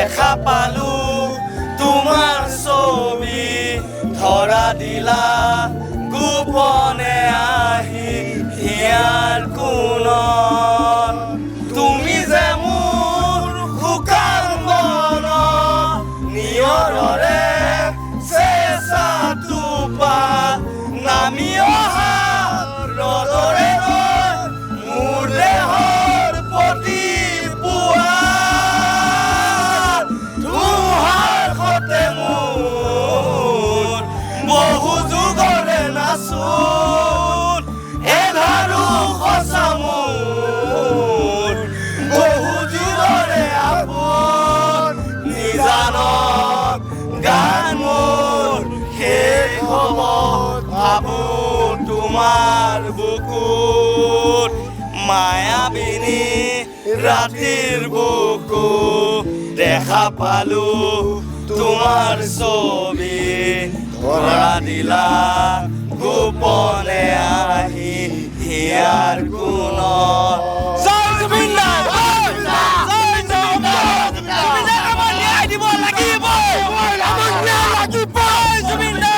দেখা পালো তোমাৰ ছবি ধৰা দিলা গোপনে আহি হিয়াৰ কোণত তুমি যে মোৰ শুকান মন নিয়ৰৰে চেঁচা টোপাল নামি অহা ৰদৰে মোৰ দেহৰ প্ৰতি পুৱা ধুহাৰ সতে মোৰ বহু যুগৰে নাচোন এধাৰো সঁচা মোৰ বহু যুগৰে আপোন নিজানক গান মোৰ শেষ হ'ব ভাবো তোমাৰ বুকুত মায়াবিনী ৰাতিৰ বুকু দেখা পালো তোমাৰ ছবি ধৰা দিলা গোপনে আহি হিয়াৰ কোণত জয় জুবিন দা জয় জগন্নাথ আমাৰ ন্যায় দিব লাগিব আমাক ন্যায় লাগিব জুবিন দা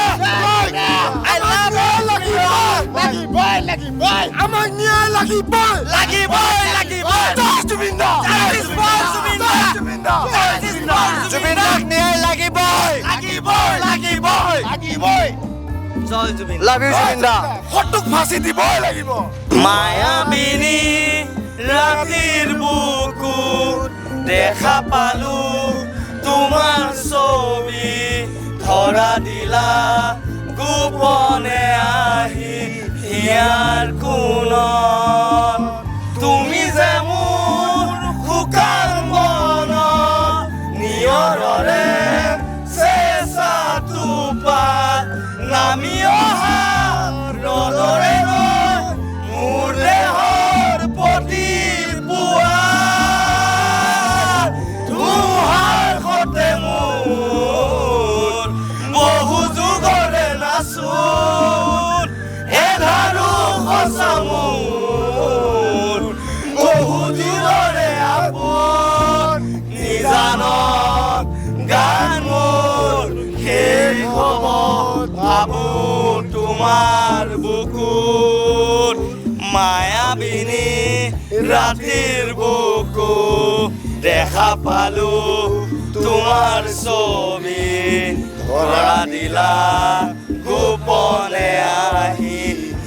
আই লাভ লাগিবই আমাক ন্যায় লাগিবই জয় জুবিন দা জুবিন দাক ন্যায় লাগিবই জয় জুবিন লাভ ইউ জুবিন দা ফটোক ফাঁচি দিবই লাগিব মায়াবিনী ৰাতিৰ বুকু দেখা পালো তোমাৰ ছবি ধৰা দিলা গোপনে আহি হিয়াৰ কোণত তুমি যে মোৰ শুকান মন নিয়ৰৰে চেঁচা টোপাল নামি অহা ৰদৰে মোৰ দেহৰ প্ৰতি পুৱা ধুহাৰ সতে মোৰ বহু যুগৰে নাচোন এধাৰো সঁচা মোৰ বহু যুগৰে আপোন নিজানক গান মোৰ শেষ হ'ব ভাবো তোমাৰ বুকুত মায়াবিনী ৰাতিৰ বুকু দেখা পালো তোমাৰ ছবি ধৰা দিলা গোপনে আহি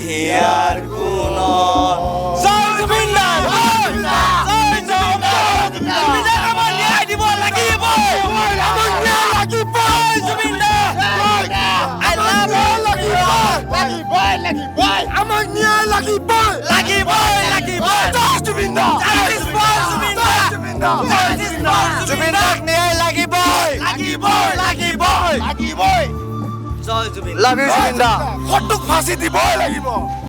হিয়াৰ কোণত জয় জুবিন দা জয় জগন্নাথ আমাৰ ন্যায় দিব লাগিব আমাক ন্যায় লাগিবই জুবিন দা আই লাভ লাগিবই আমাক ন্যায় লাগিবই জয় জুবিন দা জুবিন দাক ন্যায় লাগিবই জয় জুবিন লাভ ইউ জুবিন দা ফটোক ফাঁচি দিবই লাগিব